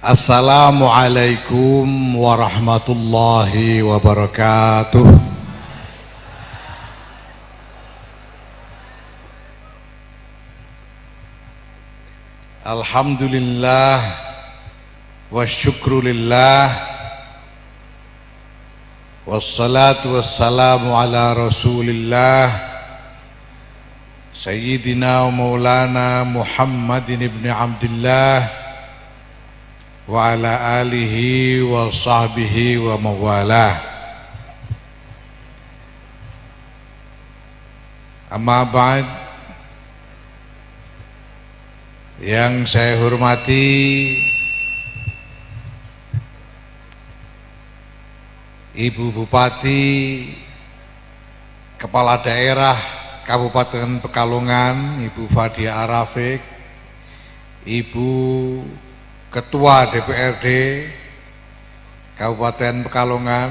Assalamualaikum warahmatullahi wabarakatuh. Alhamdulillah wa syukrulillah, wassalatu wassalamu ala rasulillah Sayyidina wa maulana Muhammadin ibn Abdillah wa ala alihi wa sahbihi wa mawalah. Amma ba'd, yang saya hormati Ibu Bupati, Kepala Daerah Kabupaten Pekalongan, Ibu Fadia Arafik, Ibu Ketua DPRD Kabupaten Pekalongan,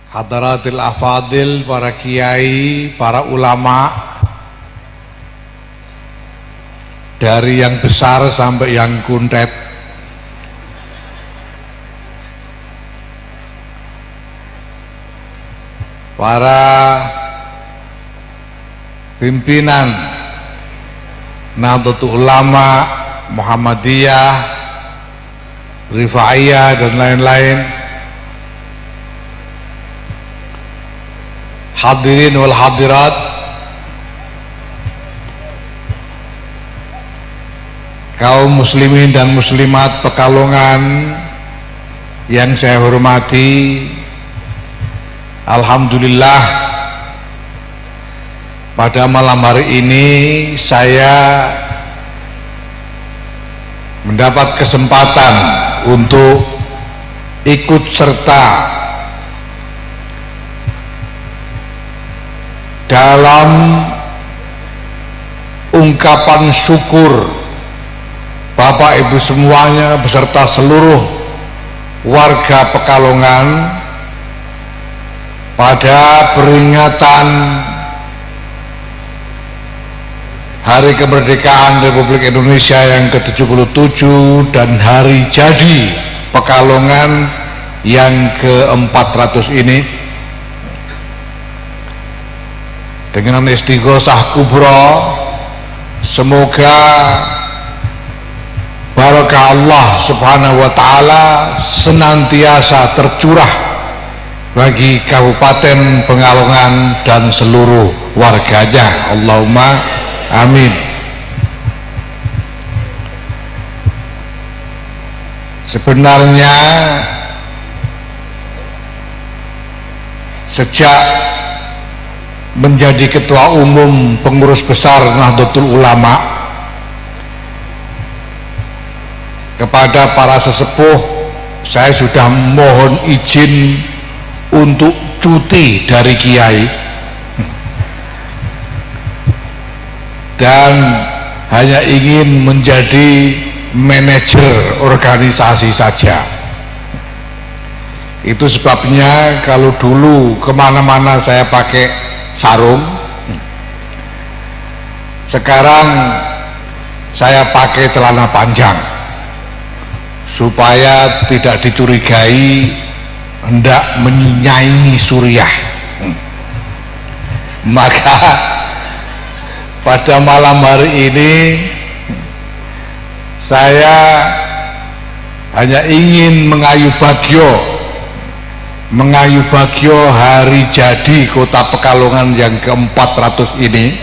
hadaratil afadil, para kiai, para ulama, dari yang besar sampai yang kuntet, para pimpinan Nahdlatul Ulama, Muhammadiyah, Rifaiyah dan lain-lain, hadirin wal hadirat, kaum muslimin dan muslimat Pekalongan yang saya hormati, alhamdulillah pada malam hari ini saya mendapat kesempatan untuk ikut serta dalam ungkapan syukur Bapak Ibu semuanya beserta seluruh warga Pekalongan pada peringatan Hari Kemerdekaan Republik Indonesia yang ke-77 dan Hari Jadi Pekalongan yang ke-400 ini, dengan istighosah kubro, semoga barakah Allah Subhanahu wa Ta'ala senantiasa tercurah bagi Kabupaten Pekalongan dan seluruh warganya. Allahumma amin. Sebenarnya sejak menjadi ketua umum pengurus besar Nahdlatul Ulama, kepada para sesepuh saya sudah mohon izin untuk cuti dari kiai dan hanya ingin menjadi manajer organisasi saja. Itu sebabnya kalau dulu kemana-mana saya pakai sarung, sekarang saya pakai celana panjang supaya tidak dicurigai hendak menyaingi Suriah. Maka pada malam hari ini saya hanya ingin mengayu bagyo hari jadi Kota Pekalongan yang ke-400 ini,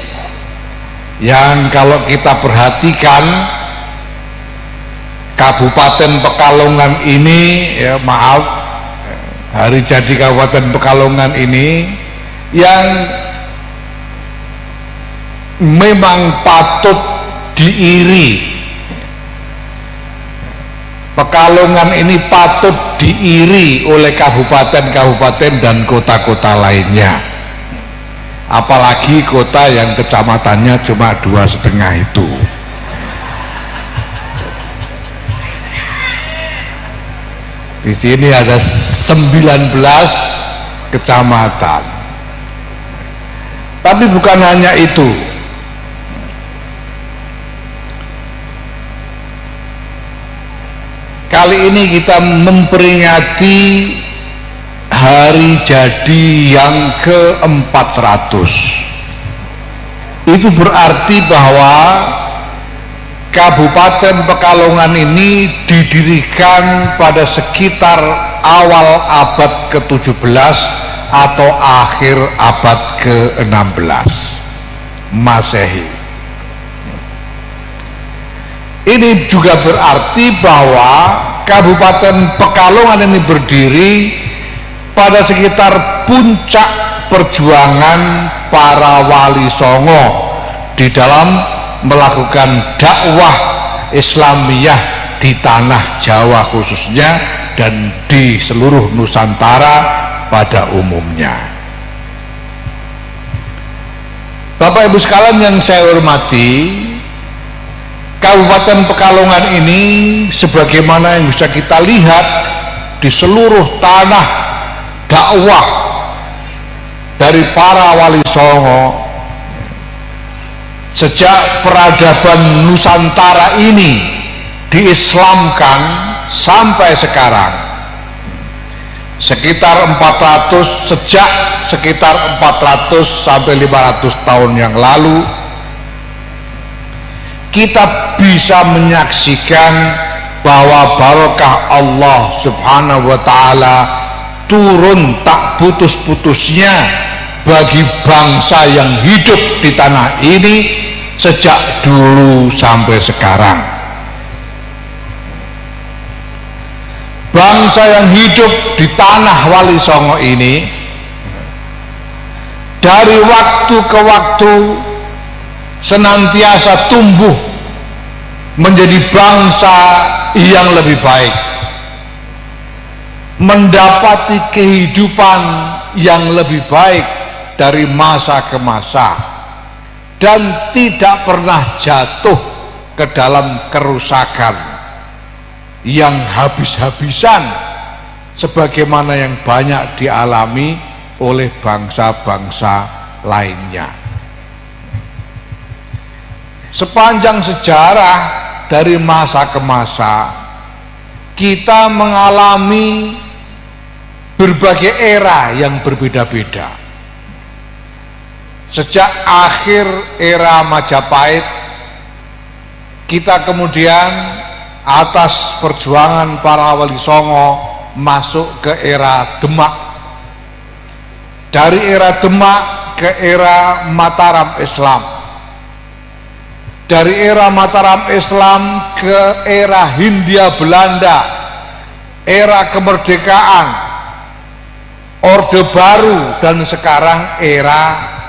yang kalau kita perhatikan Kabupaten Pekalongan ini, ya maaf, hari jadi Kabupaten Pekalongan ini yang memang patut diiri. Pekalongan ini patut diiri oleh kabupaten-kabupaten dan kota-kota lainnya, apalagi kota yang kecamatannya cuma 2,5 itu. Di sini ada 19 kecamatan. Tapi bukan hanya itu. Kali ini kita memperingati hari jadi yang ke-400. Itu berarti bahwa Kabupaten Pekalongan ini didirikan pada sekitar awal abad ke-17 atau akhir abad ke-16 Masehi. Ini juga berarti bahwa Kabupaten Pekalongan ini berdiri pada sekitar puncak perjuangan para wali songo di dalam melakukan dakwah Islamiyah di tanah Jawa khususnya dan di seluruh Nusantara pada umumnya. Bapak Ibu sekalian yang saya hormati, Kabupaten Pekalongan ini sebagaimana yang bisa kita lihat di seluruh tanah dakwah dari para wali songo sejak peradaban Nusantara ini diislamkan sampai sekarang sekitar 400 sampai 500 tahun yang lalu, kita bisa menyaksikan bahwa barokah Allah Subhanahu wa ta'ala turun tak putus-putusnya bagi bangsa yang hidup di tanah ini sejak dulu sampai sekarang. Bangsa yang hidup di tanah Wali Songo ini dari waktu ke waktu senantiasa tumbuh menjadi bangsa yang lebih baik, mendapati kehidupan yang lebih baik dari masa ke masa, dan tidak pernah jatuh ke dalam kerusakan yang habis-habisan sebagaimana yang banyak dialami oleh bangsa-bangsa lainnya. Sepanjang sejarah dari masa ke masa kita mengalami berbagai era yang berbeda-beda. Sejak akhir era Majapahit, kita kemudian atas perjuangan para wali songo masuk ke era Demak. Dari era Demak ke era Mataram Islam. Dari era Mataram Islam ke era Hindia Belanda, era kemerdekaan, Orde Baru, dan sekarang era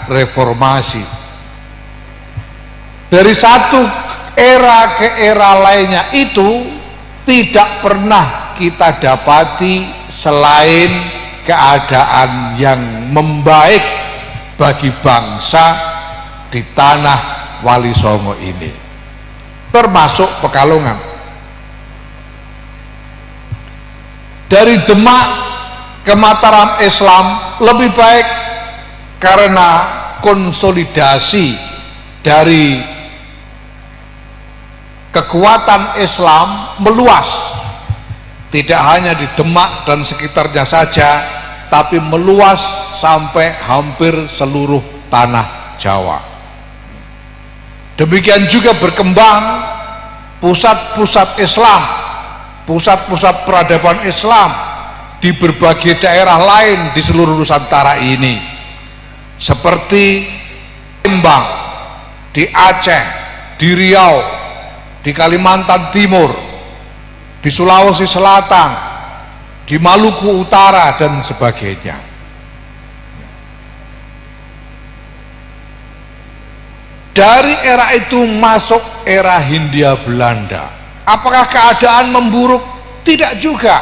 reformasi. Dari satu era ke era lainnya itu tidak pernah kita dapati selain keadaan yang membaik bagi bangsa di tanah Wali Songo ini, termasuk Pekalongan. Dari Demak ke Mataram Islam lebih baik karena konsolidasi dari kekuatan Islam meluas, tidak hanya di Demak dan sekitarnya saja, tapi meluas sampai hampir seluruh tanah Jawa. Demikian juga berkembang pusat-pusat Islam, pusat-pusat peradaban Islam di berbagai daerah lain di seluruh Nusantara ini, seperti Lembang, di Aceh, di Riau, di Kalimantan Timur, di Sulawesi Selatan, di Maluku Utara, dan sebagainya. Dari era itu masuk era Hindia Belanda. Apakah keadaan memburuk? Tidak juga.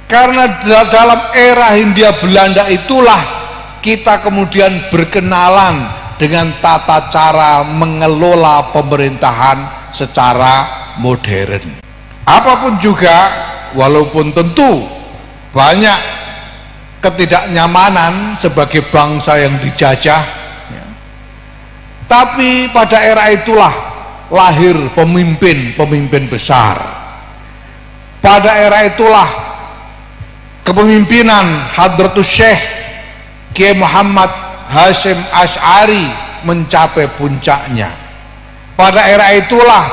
Karena dalam era Hindia Belanda itulah kita kemudian berkenalan dengan tata cara mengelola pemerintahan secara modern. Apapun juga, walaupun tentu banyak ketidaknyamanan sebagai bangsa yang dijajah, tapi pada era itulah lahir pemimpin-pemimpin besar Pada era itulah kepemimpinan Hadratus Syekh Kiai Muhammad Hasyim Asy'ari mencapai puncaknya. Pada era itulah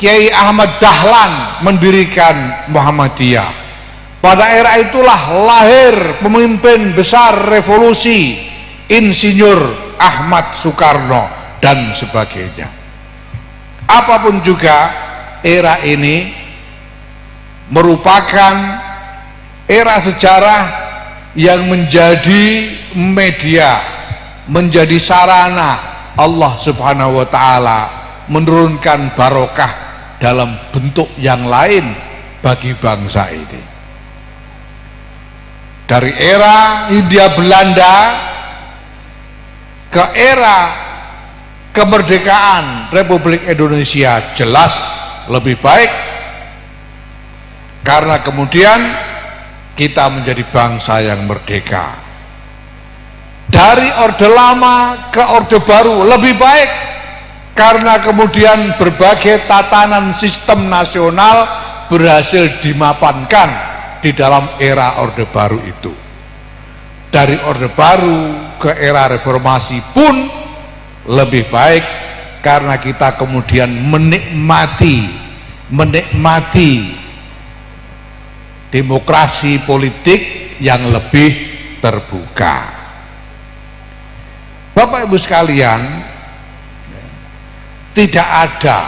Kiai Ahmad Dahlan mendirikan Muhammadiyah. Pada era itulah lahir pemimpin besar revolusi Insinyur Ahmad Soekarno dan sebagainya. Apapun juga, era ini merupakan era sejarah yang menjadi media, menjadi sarana Allah Subhanahu wa taala menurunkan barokah dalam bentuk yang lain bagi bangsa ini. Dari era Hindia Belanda ke era kemerdekaan Republik Indonesia jelas lebih baik, karena kemudian kita menjadi bangsa yang merdeka. Dari Orde Lama ke Orde Baru lebih baik, karena kemudian berbagai tatanan sistem nasional berhasil dimapankan di dalam era Orde Baru itu. Dari Orde Baru ke era Reformasi pun lebih baik, karena kita kemudian menikmati demokrasi politik yang lebih terbuka. Bapak Ibu sekalian, tidak ada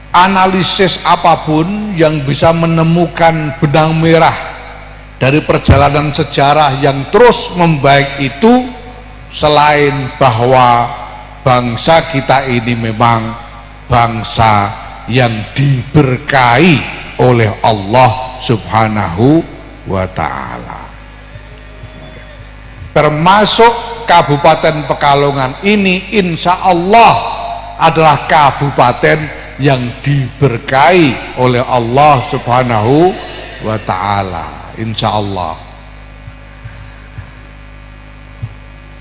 analisis apapun yang bisa menemukan benang merah dari perjalanan sejarah yang terus membaik itu, selain bahwa bangsa kita ini memang bangsa yang diberkahi oleh Allah Subhanahu wa ta'ala. Termasuk Kabupaten Pekalongan ini insya Allah adalah kabupaten yang diberkahi oleh Allah Subhanahu wa ta'ala, insya Allah.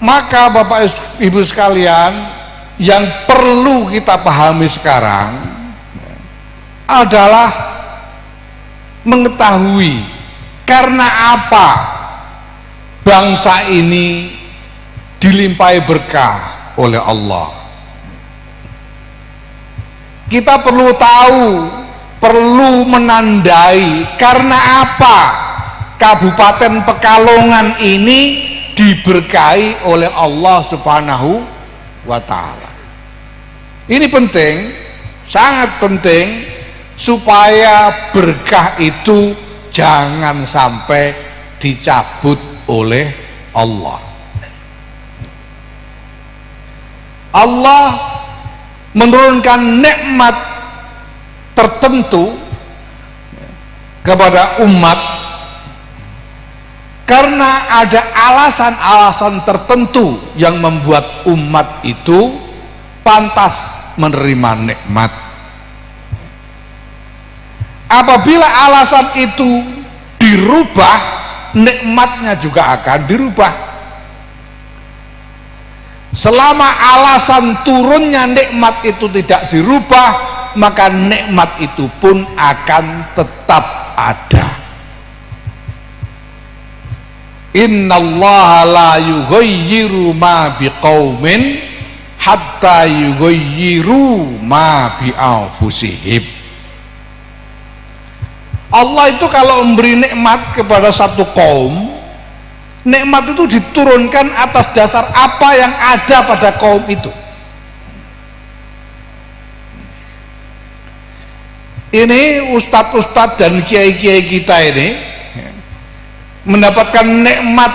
Maka Bapak Ibu sekalian, yang perlu kita pahami sekarang adalah mengetahui karena apa bangsa ini dilimpahi berkah oleh Allah. Kita perlu tahu, perlu menandai karena apa Kabupaten Pekalongan ini diberkahi oleh Allah Subhanahu wa ta'ala. Ini penting, sangat penting, supaya berkah itu jangan sampai dicabut oleh Allah. Allah menurunkan nikmat tertentu kepada umat karena ada alasan-alasan tertentu yang membuat umat itu pantas menerima nikmat. Apabila alasan itu dirubah, nikmatnya juga akan dirubah. Selama alasan turunnya nikmat itu tidak dirubah, maka nikmat itu pun akan tetap ada. Innallaha la yughayyiru ma biqaumin hatta yughayyiru ma bi anfusihim. Allah itu kalau memberi nikmat kepada satu kaum, nikmat itu diturunkan atas dasar apa yang ada pada kaum itu. Ini ustadz-ustadz dan kiai-kiai kita ini mendapatkan nikmat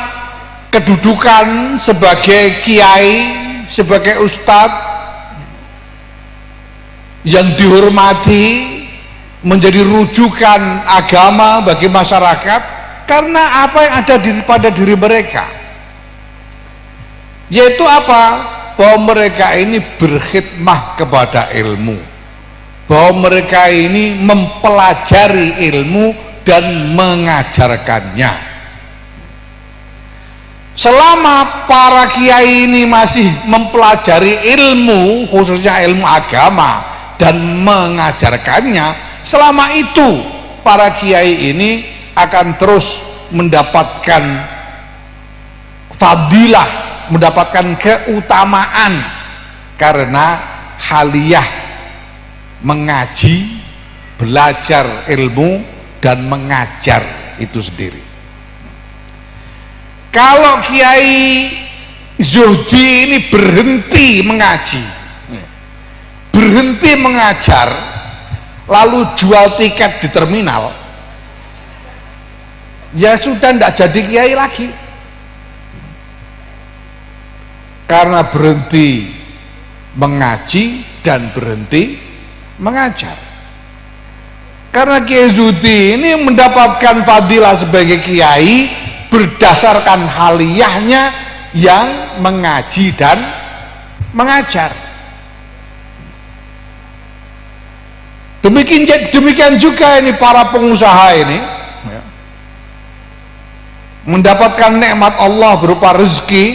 kedudukan sebagai kiai, sebagai ustadz yang dihormati, menjadi rujukan agama bagi masyarakat karena apa yang ada pada diri mereka, yaitu apa? Bahwa mereka ini berkhidmah kepada ilmu, bahwa mereka ini mempelajari ilmu dan mengajarkannya. Selama para kiai ini masih mempelajari ilmu, khususnya ilmu agama, dan mengajarkannya, selama itu para kiai ini akan terus mendapatkan fadilah, mendapatkan keutamaan karena haliyah mengaji, belajar ilmu dan mengajar itu sendiri. Kalau Kiai Zuhdi ini berhenti mengaji, berhenti mengajar, lalu jual tiket di terminal, ya sudah tidak jadi kiai lagi, karena berhenti mengaji dan berhenti mengajar. Karena Kiai Zuhdi ini mendapatkan fadilah sebagai kiai berdasarkan haliyahnya yang mengaji dan mengajar. Demikian juga ini para pengusaha ini mendapatkan nikmat Allah berupa rezeki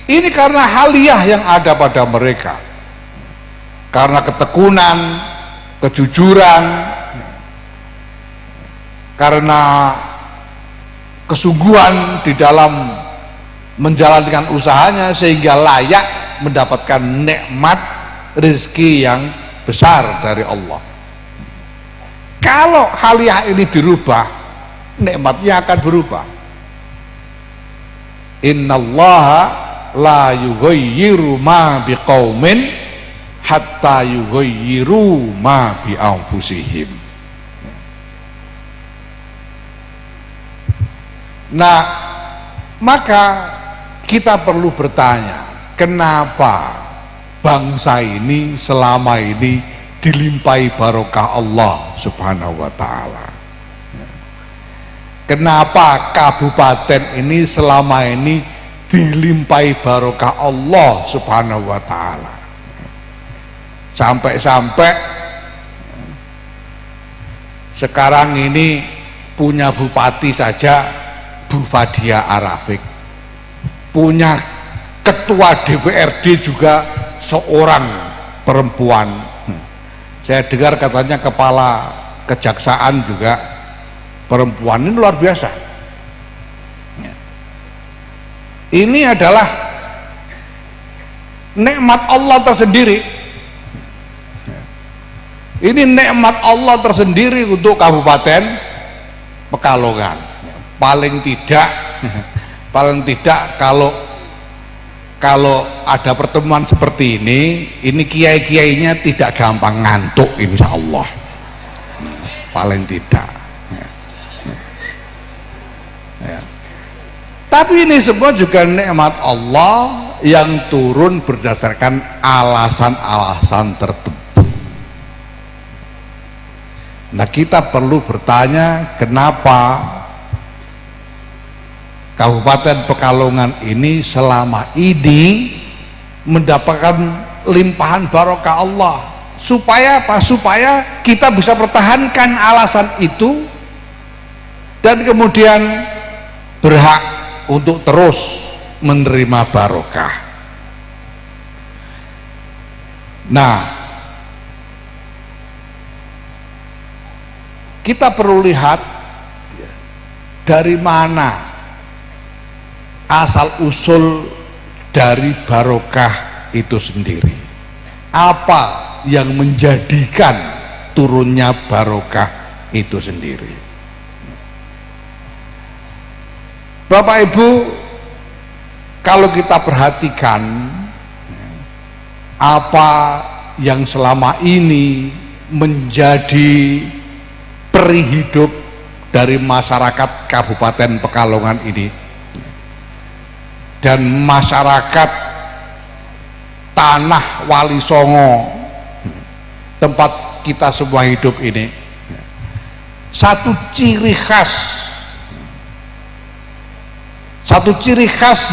ini karena haliyah yang ada pada mereka, karena ketekunan, kejujuran, karena kesungguhan di dalam menjalankan usahanya sehingga layak mendapatkan nikmat rezeki yang besar dari Allah. Kalau haliyah ini dirubah, nikmatnya akan berubah. Innallaha la yughayyiru ma biqaumin hatta yughayyiru ma bi anfusihim. Nah, maka kita perlu bertanya, kenapa bangsa ini selama ini dilimpahi barokah Allah Subhanahu wa ta'ala? Kenapa kabupaten ini selama ini dilimpahi barokah Allah Subhanahu wa ta'ala? Sampai-sampai sekarang ini punya bupati saja Bu Fadia Arafik, punya ketua DPRD juga seorang perempuan. Saya dengar katanya kepala kejaksaan juga perempuan. Ini luar biasa. Ini adalah nikmat Allah tersendiri. Ini nikmat Allah tersendiri untuk Kabupaten Pekalongan. Paling tidak kalau ada pertemuan seperti ini kiai-kiainya tidak gampang ngantuk, insya Allah. Paling tidak. Ya. Tapi ini semua juga nikmat Allah yang turun berdasarkan alasan-alasan tertentu. Nah, kita perlu bertanya, kenapa Kabupaten Pekalongan ini selama ini mendapatkan limpahan barokah Allah? Supaya apa? Supaya kita bisa pertahankan alasan itu dan kemudian berhak untuk terus menerima barokah. Nah, kita perlu lihat dari mana asal usul dari barokah itu sendiri. Apa yang menjadikan turunnya barokah itu sendiri? Bapak Ibu, kalau kita perhatikan apa yang selama ini menjadi peri hidup dari masyarakat Kabupaten Pekalongan ini dan masyarakat tanah Wali Songo, tempat kita semua hidup ini, satu ciri khas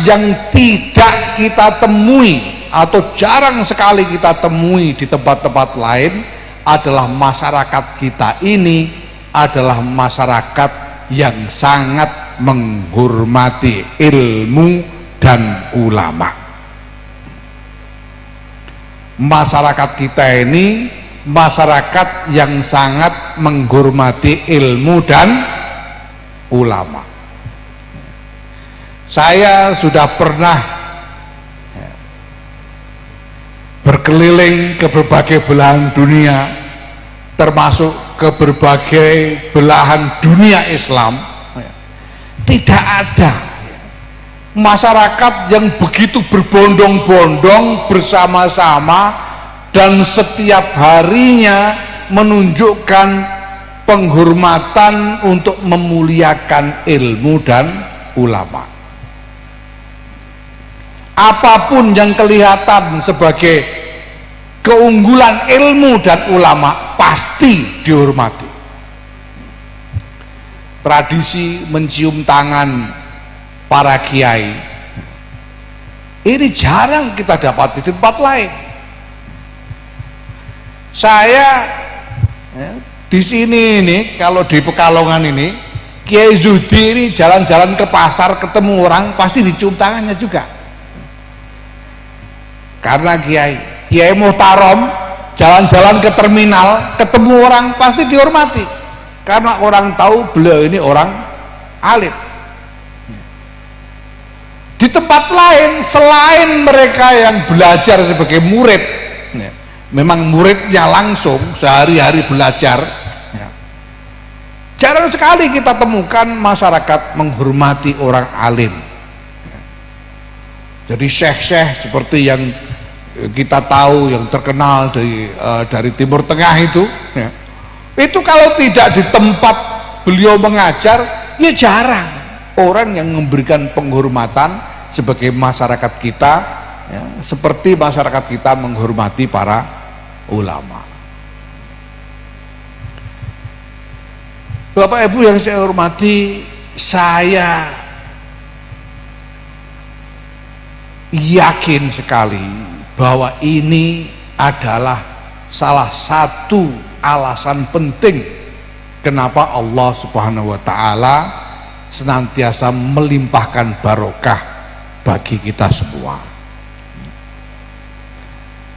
yang tidak kita temui atau jarang sekali kita temui di tempat-tempat lain adalah masyarakat kita ini adalah masyarakat yang sangat menghormati ilmu dan ulama. Masyarakat kita ini masyarakat yang sangat menghormati ilmu dan ulama. Saya sudah pernah berkeliling ke berbagai belahan dunia, termasuk ke berbagai belahan dunia Islam. Tidak ada masyarakat yang begitu berbondong-bondong bersama-sama dan setiap harinya menunjukkan penghormatan untuk memuliakan ilmu dan ulama. Apapun yang kelihatan sebagai keunggulan ilmu dan ulama pasti dihormati. Tradisi mencium tangan para kiai ini jarang kita dapat di tempat lain. Saya di sini ini, kalau di Pekalongan ini, Kiai Zudi ini jalan-jalan ke pasar ketemu orang pasti dicium tangannya juga. Karena Kiai Muhtarom jalan-jalan ke terminal ketemu orang pasti dihormati. Karena orang tahu beliau ini orang alim. Di tempat lain selain mereka yang belajar sebagai murid, memang muridnya langsung sehari-hari belajar, jarang sekali kita temukan masyarakat menghormati orang alim. Jadi syekh-syekh seperti yang kita tahu yang terkenal dari Timur Tengah itu kalau tidak di tempat beliau mengajar, ya jarang orang yang memberikan penghormatan sebagai masyarakat kita, ya, seperti masyarakat kita menghormati para ulama. Bapak Ibu yang saya hormati, saya yakin sekali bahwa ini adalah salah satu alasan penting kenapa Allah Subhanahu wa taala senantiasa melimpahkan barokah bagi kita semua.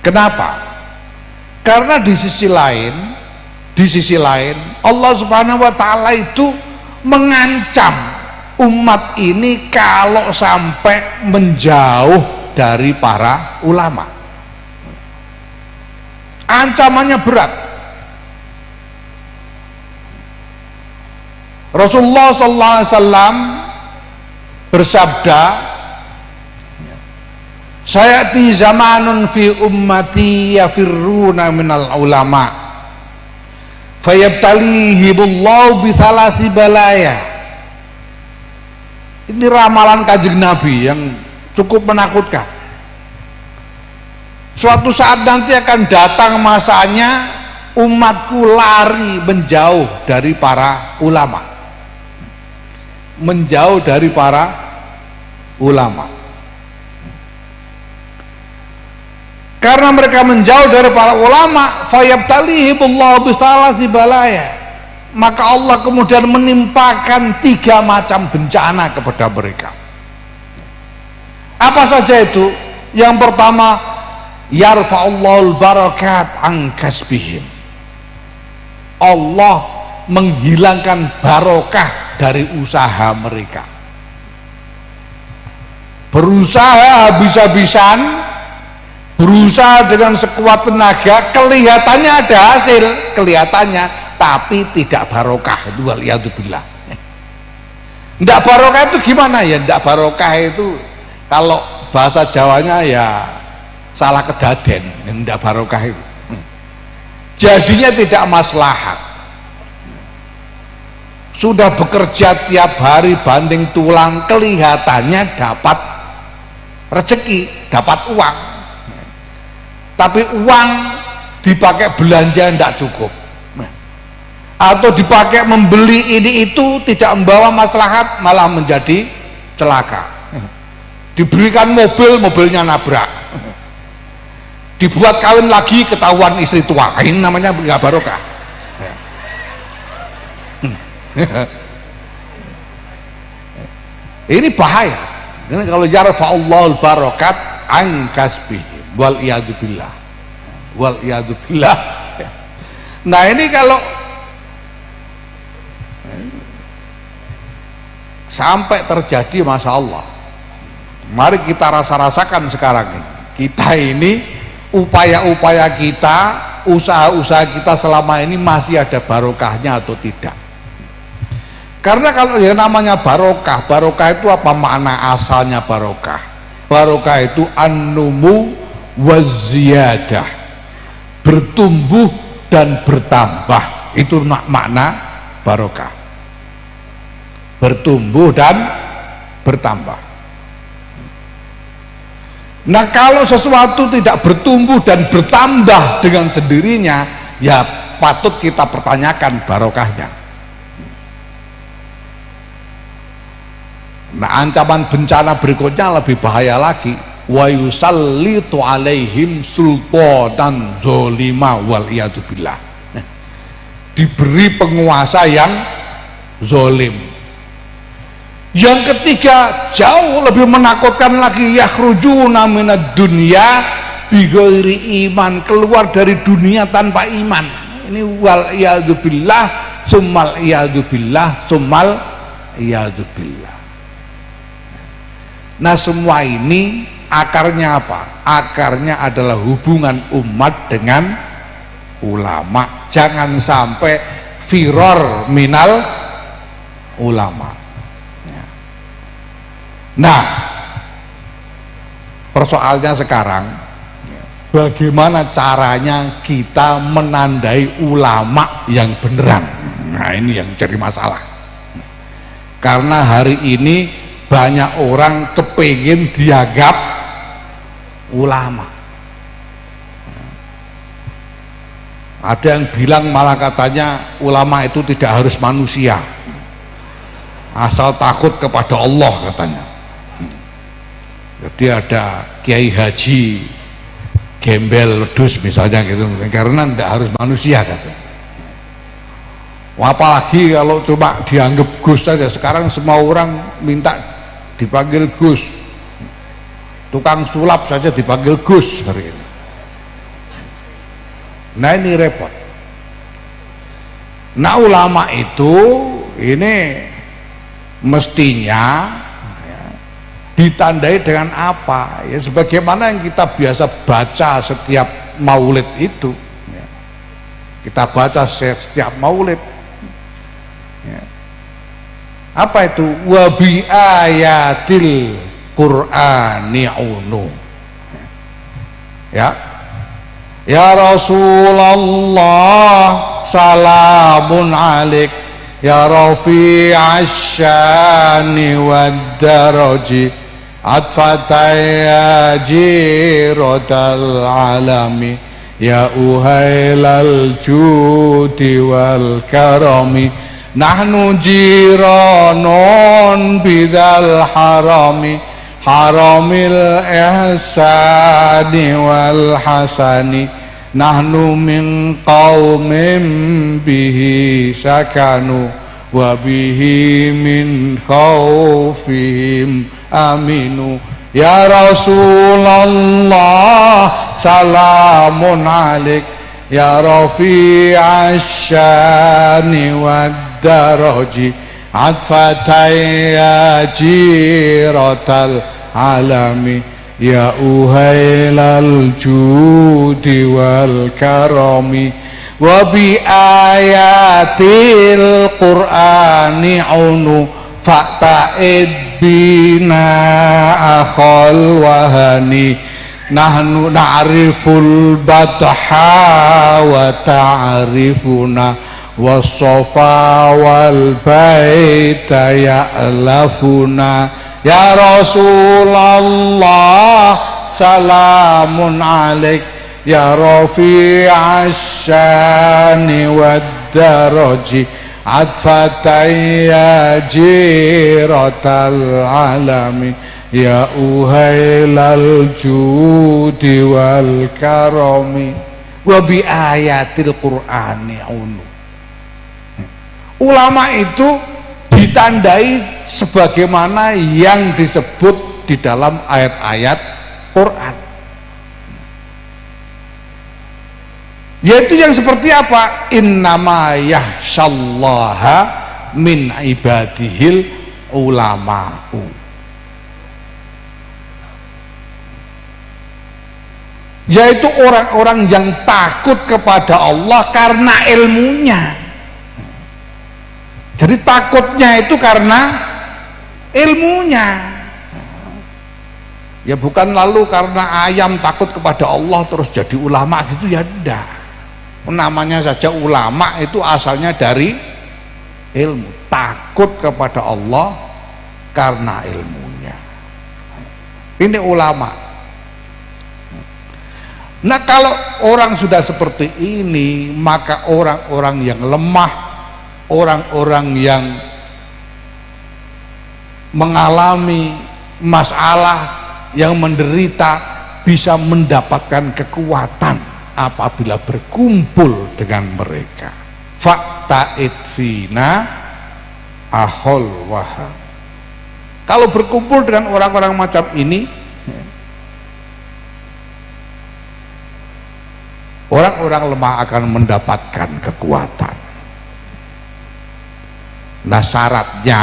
Kenapa? Karena di sisi lain Allah Subhanahu wa taala itu mengancam umat ini kalau sampai menjauh dari para ulama. Ancamannya berat. Rasulullah sallallahu alaihi wasallam bersabda, "Sayati zamanun fi ummati yafirruna minal ulama, fayabtalihimullahu bi thalathi balaya." Ini ramalan Kanjeng Nabi yang cukup menakutkan. Suatu saat nanti akan datang masanya umatku lari menjauh dari para ulama. Menjauh dari para ulama. Karena mereka menjauh dari para ulama, fayabtalihimullahu bithalasi balaya, maka Allah kemudian menimpakan 3 macam bencana kepada mereka. Apa saja itu? Yang pertama, yarfa'ullahul barakat an kasbihim. Allah menghilangkan barokah dari usaha mereka. Berusaha habis-habisan, berusaha dengan sekuat tenaga, kelihatannya ada hasil, kelihatannya, tapi tidak barokah. Itu waliyadzubillah. Tidak barokah itu gimana ya? Tidak barokah itu kalau bahasa Jawanya ya salah kedaden, yang tidak barokah itu. Jadinya tidak maslahat. Sudah bekerja tiap hari banting tulang, kelihatannya dapat rezeki, dapat uang, tapi uang dipakai belanja tidak cukup, atau dipakai membeli ini itu tidak membawa maslahat, malah menjadi celaka. Diberikan mobil, mobilnya nabrak. Dibuat kawin lagi, ketahuan istri tua, ini namanya nggak barokah. Ini bahaya. Ini kalau yarfa'ullahul barakat an kasbihim wal iyadzubillah. Wal iyadzubillah. Nah ini kalau sampai terjadi, Masya Allah, mari kita rasakan sekarang ini. Kita ini upaya-upaya kita, usaha-usaha kita selama ini masih ada barokahnya atau tidak? Karena kalau yang namanya barokah, barokah itu apa makna asalnya barokah? Barokah itu an-numu waziyadah, bertumbuh dan bertambah, itu makna barokah, bertumbuh dan bertambah. Nah kalau sesuatu tidak bertumbuh dan bertambah dengan sendirinya, ya patut kita pertanyakan barokahnya. Nah ancaman bencana berikutnya lebih bahaya lagi, wa yusallitu alaihim sultanan zolima wal iyadu billah. Diberi penguasa yang zolim. Yang ketiga jauh lebih menakutkan lagi, yakhrujuna minad dunya bighairi iman, keluar dari dunia tanpa iman. Ini wal iyadu billah summal iyadu billah summal iyadu billah. Nah semua ini akarnya apa? Akarnya adalah hubungan umat dengan ulama. Jangan sampai firor minal ulama. Nah persoalannya sekarang, bagaimana caranya kita menandai ulama yang beneran? Nah ini yang jadi masalah. Karena hari ini banyak orang kepingin dianggap ulama. Ada yang bilang malah katanya ulama itu tidak harus manusia, asal takut kepada Allah katanya. Jadi ada Kiai Haji Gembel Wedus misalnya gitu, karena tidak harus manusia katanya. Apalagi kalau cuma dianggap Gus saja. Sekarang semua orang minta dipanggil Gus, tukang sulap saja dipanggil Gus hari ini. Nah ini repot. Nah ulama itu ini mestinya ya, ditandai dengan apa? Ya sebagaimana yang kita biasa baca setiap maulid itu ya. Kita baca setiap maulid ya. Apa itu? Wa bi ayatil qur'ani unu. Ya. Ya Rasulullah salamun alaik ya rafi'ash syani wad daraji atfataya jiratal alami ya uhailal judi wal karami nahnu jiranun bidal harami haramil ihsani wal hasani nahnu min qaumin bihi sakanu wa bihi min khawfihim aminu ya Rasulullah salamun alaik ya rafi'ash syani wad daraji atfataya jiratal alami ya uhailal judi wal karami wa bi ayatil qur'ani unu fa'ta'id bina akhal wahani nahnu na'riful batha wa ta'rifuna wassofa wal baita ya'lafuna ya Rasulullah salamun alaik ya rafi'ash syani wad daraji atfataya jiratal alami ya uhailal judi wal karami wa bi ayatil qur'ani unu. Ulama itu ditandai sebagaimana yang disebut di dalam ayat-ayat Quran. Yaitu yang seperti apa? Innama yahsyallaha min ibadihil ulama'u. Yaitu orang-orang yang takut kepada Allah karena ilmunya. Jadi takutnya itu karena ilmunya. Ya bukan lalu karena ayam takut kepada Allah terus jadi ulama gitu, ya enggak. Namanya saja ulama itu asalnya dari ilmu, takut kepada Allah karena ilmunya. Ini ulama. Nah kalau orang sudah seperti ini, maka orang-orang yang lemah, orang-orang yang mengalami masalah, yang menderita, bisa mendapatkan kekuatan apabila berkumpul dengan mereka. Fakta'id fina ahol wahab. Kalau berkumpul dengan orang-orang macam ini, orang-orang lemah akan mendapatkan kekuatan. Nah syaratnya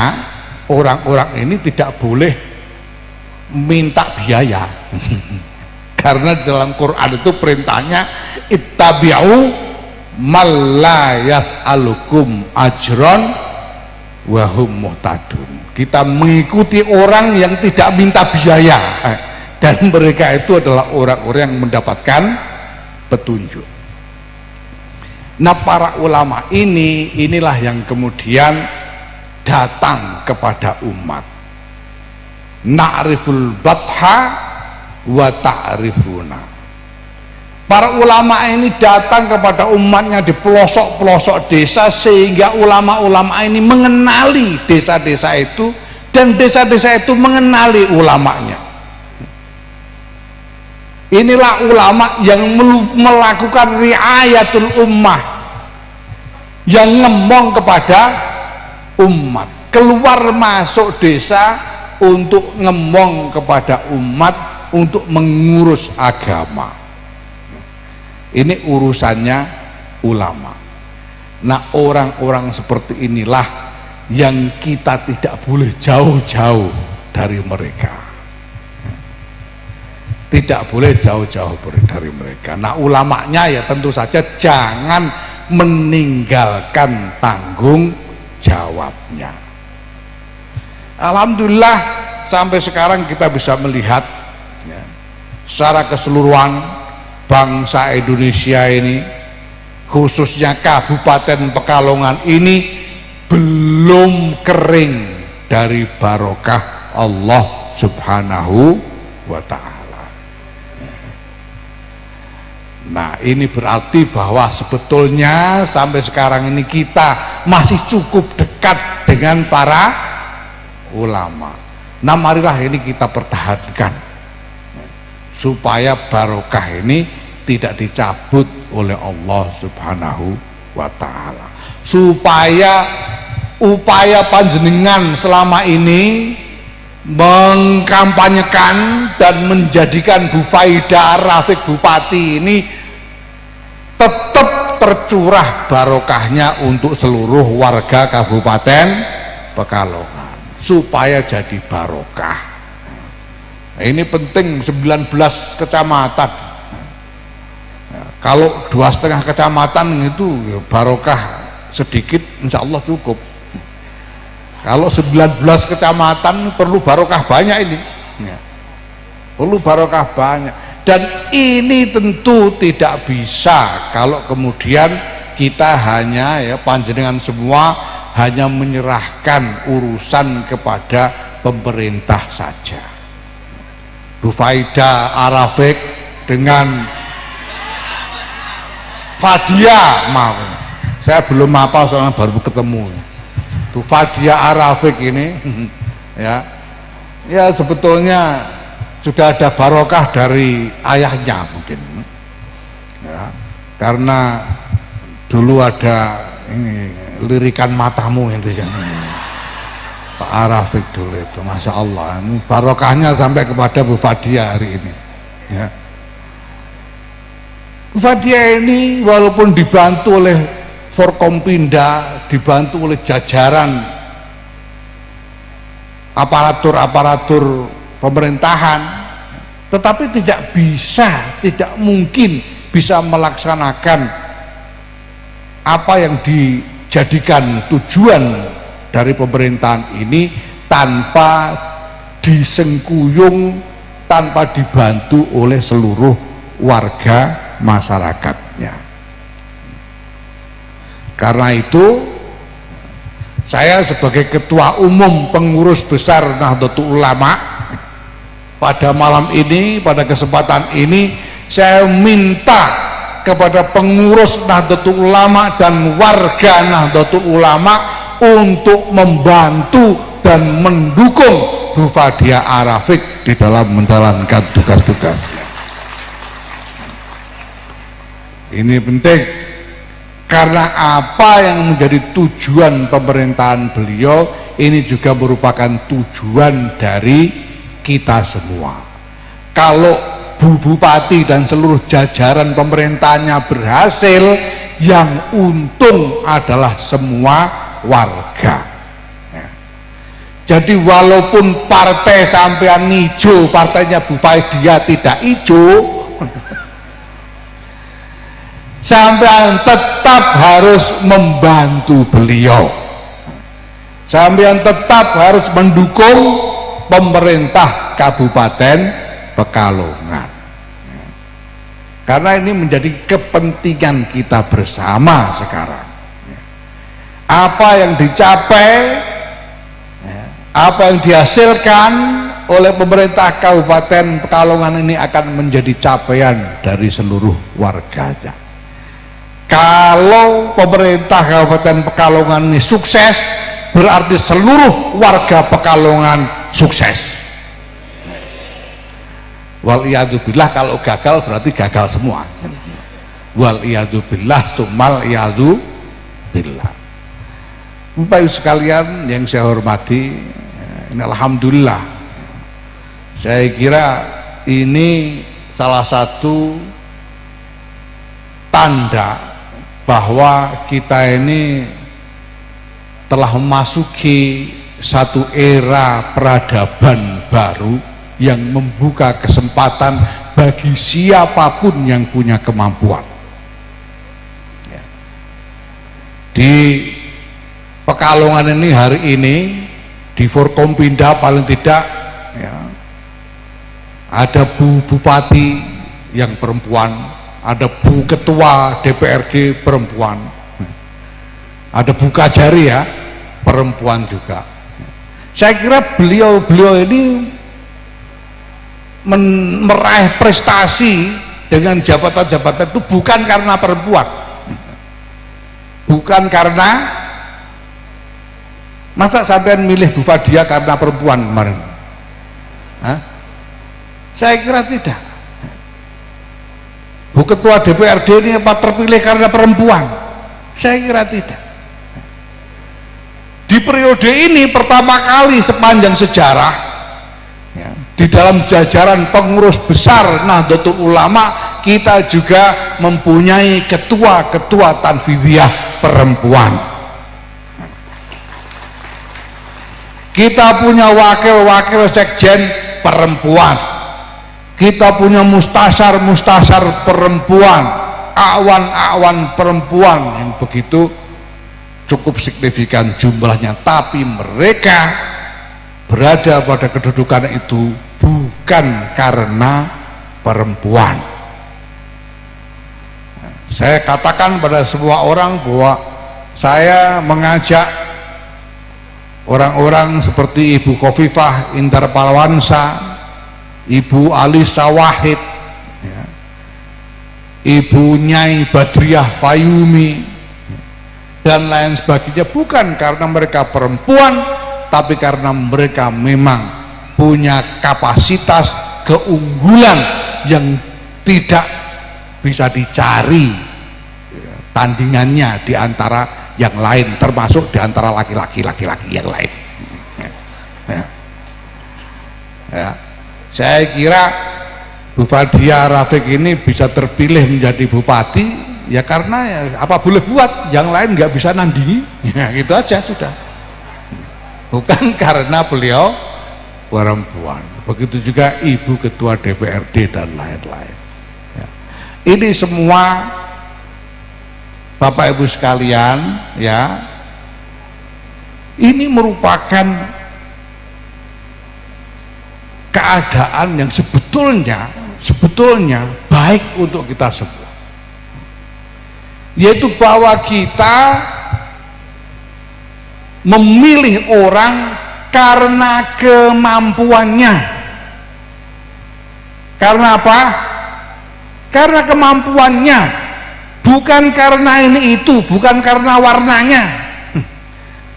orang-orang ini tidak boleh minta biaya. Karena dalam Quran itu perintahnya ittabi'u man la yas'alukum ajron wa hum muhtadun. Kita mengikuti orang yang tidak minta biaya, dan mereka itu adalah orang-orang yang mendapatkan petunjuk. Nah para ulama inilah yang kemudian datang kepada umat. Na'riful batha wa ta'rifuna. Para ulama ini datang kepada umatnya di pelosok-pelosok desa, sehingga ulama-ulama ini mengenali desa-desa itu, dan desa-desa itu mengenali ulamanya. Inilah ulama yang melakukan riayatul ummah, yang ngomong kepada umat, keluar masuk desa untuk ngomong kepada umat, untuk mengurus agama. Ini urusannya ulama. Nah orang-orang seperti inilah yang kita tidak boleh jauh-jauh dari mereka, tidak boleh jauh-jauh dari mereka. Nah ulamanya ya tentu saja jangan meninggalkan tanggung jawabnya. Alhamdulillah sampai sekarang kita bisa melihat ya, secara keseluruhan bangsa Indonesia ini, khususnya Kabupaten Pekalongan ini, belum kering dari barokah Allah Subhanahu wa ta'ala. Nah ini berarti bahwa sebetulnya sampai sekarang ini kita masih cukup dekat dengan para ulama. Nah marilah ini kita pertahankan supaya barokah ini tidak dicabut oleh Allah Subhanahu wa ta'ala, supaya upaya panjenengan selama ini mengkampanyekan dan menjadikan Bu Faidah Rafiq Bupati ini tetap tercurah barokahnya untuk seluruh warga Kabupaten Pekalongan, supaya jadi barokah. Ini penting. 19 kecamatan, kalau 2,5 kecamatan itu ya barokah sedikit, insya Allah cukup. Kalau 19 kecamatan perlu barokah banyak ini ya. Perlu barokah banyak. Dan ini tentu tidak bisa kalau kemudian kita hanya ya, panjenengan semua hanya menyerahkan urusan kepada pemerintah saja. Bu Faidah Rafiq dengan Fadia, maaf saya belum apa soalnya baru ketemu. Bu Fadia Rafiq ini ya sebetulnya sudah ada barokah dari ayahnya mungkin ya, karena dulu ada ini lirikan matamu itu yang Pak Rafiq dulu itu, masya Allah, ini barokahnya sampai kepada Bu Fadia hari ini ya. Bu Fathia ini walaupun dibantu oleh Forkompinda, dibantu oleh jajaran aparatur-aparatur pemerintahan, tetapi tidak mungkin bisa melaksanakan apa yang dijadikan tujuan dari pemerintahan ini tanpa disengkuyung, tanpa dibantu oleh seluruh warga masyarakatnya. Karena itu saya sebagai ketua umum pengurus besar Nahdlatul Ulama pada malam ini, pada kesempatan ini saya minta kepada pengurus Nahdlatul Ulama dan warga Nahdlatul Ulama untuk membantu dan mendukung Bu Fathia Ar-Rafiq di dalam menjalankan tugas-tugasnya. Ini penting karena apa yang menjadi tujuan pemerintahan beliau ini juga merupakan tujuan dari kita semua. Kalau Bu Bupati dan seluruh jajaran pemerintahnya berhasil, yang untung adalah semua warga. Jadi walaupun partai sampean hijau, partainya Bu Fathia tidak hijau, sampean tetap harus membantu beliau, sampean tetap harus mendukung pemerintah Kabupaten Pekalongan, karena ini menjadi kepentingan kita bersama sekarang. Apa yang dicapai, apa yang dihasilkan oleh pemerintah Kabupaten Pekalongan ini akan menjadi capaian dari seluruh warganya. Kalau pemerintah Kabupaten Pekalongan ini sukses, berarti seluruh warga Pekalongan sukses. Waliyadzubillah, kalau gagal berarti gagal semua. Waliyadzubillah, summal iyadzubillah. Bapak Ibu sekalian yang saya hormati, ini alhamdulillah, saya kira ini salah satu tanda bahwa kita ini telah memasuki satu era peradaban baru yang membuka kesempatan bagi siapapun yang punya kemampuan. Di Pekalongan ini hari ini di Forkompinda paling tidak ada Bu Bupati yang perempuan, ada Bu Ketua DPRD perempuan, ada Bu Kajari ya perempuan juga. Saya kira beliau ini meraih prestasi dengan jabatan-jabatan itu bukan karena perempuan, bukan karena, masa sampean milih Bu Fathia karena perempuan kemarin? Saya kira tidak. Bu Ketua DPRD ini apa terpilih karena perempuan? Saya kira tidak. Di periode ini pertama kali sepanjang sejarah di dalam jajaran pengurus besar Nahdlatul Ulama kita juga mempunyai ketua-ketua tanfidiyah perempuan. Kita punya wakil-wakil sekjen perempuan. Kita punya mustasar perempuan, awan-awan perempuan yang begitu cukup signifikan jumlahnya, tapi mereka berada pada kedudukan itu bukan karena perempuan. Saya katakan pada semua orang bahwa saya mengajak orang-orang seperti Ibu Khofifah Indar Parawansa, Ibu Alisa Wahid, Ibu Nyai Badriah Fayumi dan lain sebagainya, bukan karena mereka perempuan, tapi karena mereka memang punya kapasitas keunggulan yang tidak bisa dicari tandingannya di antara yang lain, termasuk di antara laki-laki yang lain. Saya kira Bu Fadia Rafiq ini bisa terpilih menjadi bupati ya karena ya, apa boleh buat, yang lain nggak bisa nandingi ya gitu aja sudah, bukan karena beliau perempuan. Begitu juga ibu ketua DPRD dan lain-lain ya. Ini semua Bapak Ibu sekalian ya, ini merupakan keadaan yang sebetulnya baik untuk kita semua, yaitu bahwa kita memilih orang karena kemampuannya. Karena apa? Karena kemampuannya, bukan karena ini itu, bukan karena warnanya,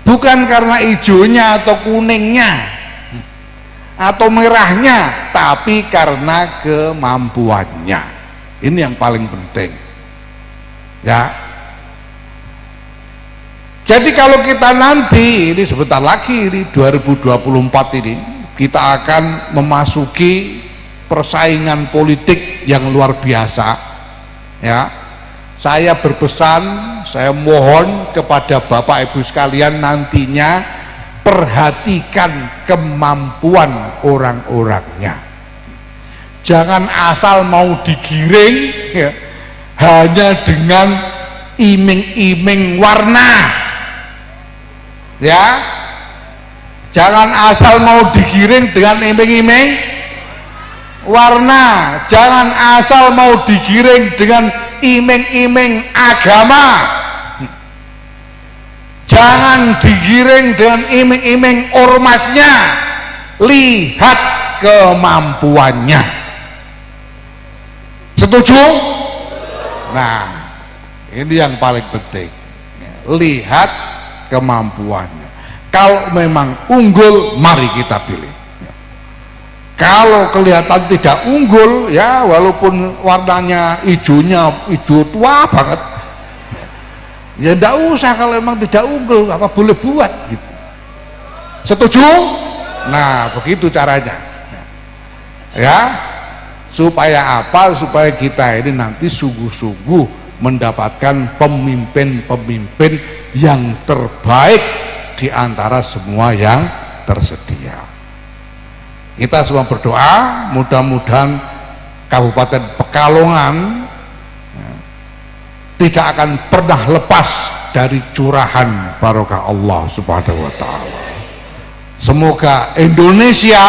bukan karena hijaunya atau kuningnya atau merahnya, tapi karena kemampuannya. Ini yang paling penting ya. Jadi kalau kita nanti, ini sebentar lagi, ini 2024 ini kita akan memasuki persaingan politik yang luar biasa ya. Saya berpesan, saya mohon kepada Bapak Ibu sekalian, nantinya perhatikan kemampuan orang-orangnya. Jangan asal mau digiring ya, hanya dengan iming-iming warna ya. Jangan asal mau digiring dengan iming-iming warna, jangan asal mau digiring dengan iming-iming agama, jangan digiring dengan iming-iming ormasnya. Lihat kemampuannya. Setuju? Nah, ini yang paling penting. Lihat kemampuannya. Kalau memang unggul, mari kita pilih. Kalau kelihatan tidak unggul, ya walaupun warnanya hijaunya hijau tua banget, ya tidak usah. Kalau memang tidak unggul, apa boleh buat gitu. Setuju? Nah, begitu caranya ya, supaya apa? Supaya kita ini nanti sungguh-sungguh mendapatkan pemimpin-pemimpin yang terbaik di antara semua yang tersedia. Kita semua berdoa mudah-mudahan Kabupaten Pekalongan tidak akan pernah lepas dari curahan barokah Allah Subhanahu wa taala. Semoga Indonesia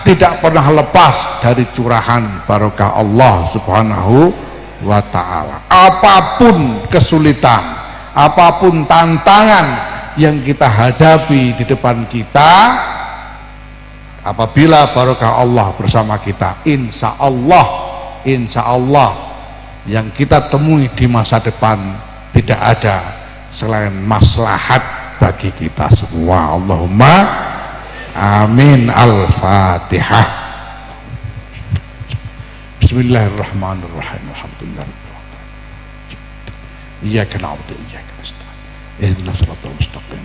tidak pernah lepas dari curahan barokah Allah Subhanahu wa taala. Apapun kesulitan, apapun tantangan yang kita hadapi di depan kita, apabila barokah Allah bersama kita, insya Allah yang kita temui di masa depan tidak ada selain maslahat bagi kita semua. Allahumma amin. Al-Fatihah. Bismillahirrahmanirrahim. Alhamdulillah. Iyyaka na'budu wa iyyaka nasta'in. Ihdinas siratal mustaqim.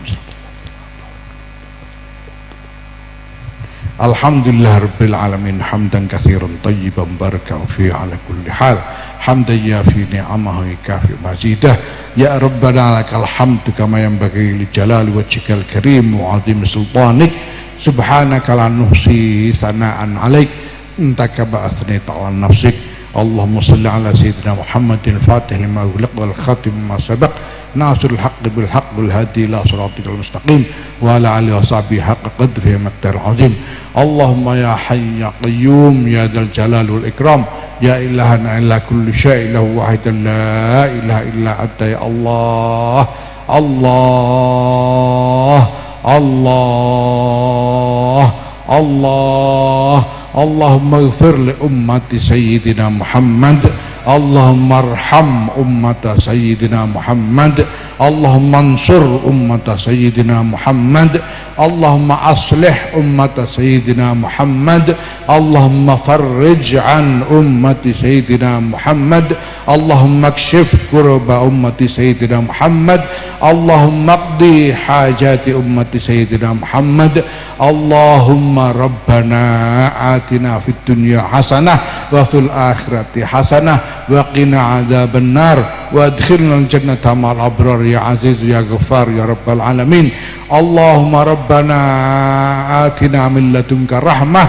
Alhamdulillah rabbil alamin, hamdan katsiran thayyiban barakan fi ala kulli hal, hamdan yafi ni'amahu kafi mazidah. Ya rabbana lakal hamdu kama yanbaghi li jalali wajhikal karim wa 'azimi sultanik. Subhanaka la nuhsi thana'an 'alaik, intaka ba'athnita 'ala nafsik. Allahumma shalli ala sayyidina Muhammadin fatih lima ughliq wal khatim ma sabaq, nasrul haqqi bil haqq wal hadi ila siratal mustaqim, wa ala alihi wa sahbihi haqqa qadrihi mattar azim. Allahumma ya hayy ya qayyum ya dzal jalal wal ikram, ya ilahana illa kulli syai' lahu wahidan la ilaha illa anta ya Allah. Allah Allah Allah. Allahumma ighfir li ummati sayyidina Muhammad, Allahumma arham ummata sayyidina Muhammad, Allahumma ansur ummata sayyidina Muhammad, Allahumma aslih ummata Sayyidina Muhammad, Allahumma farrij an ummati Sayyidina Muhammad, Allahumma kshif kurba ummati Sayyidina Muhammad, Allahumma qdi hajati ummati Sayyidina Muhammad, Allahumma rabbana atina fid dunya hasanah wa fil akhirati hasanah wa qina adzaban nar wa adkhilna al-jannata ma'al abrar ya aziz ya ghaffar ya rabbal alamin. Allahumma rabbana atina min ladunka rahmah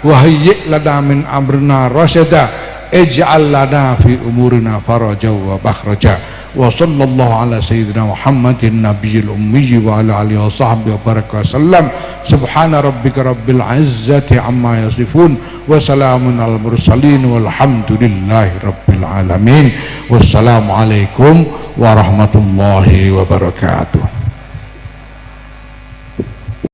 wa hayyi' lana min amrina rasyada ij'al lana fi umurina faraja wa makhraja. Wa sallallahu ala sayyidina Muhammadin nabiyil ummi wa ala alihi wa sahbihi wa baraka wasallam. Subhana rabbika rabbil izzati amma yasifun wa salamun al mursalin walhamdulillahi rabbil alamin. Wassalamu alaikum warahmatullahi wabarakatuh.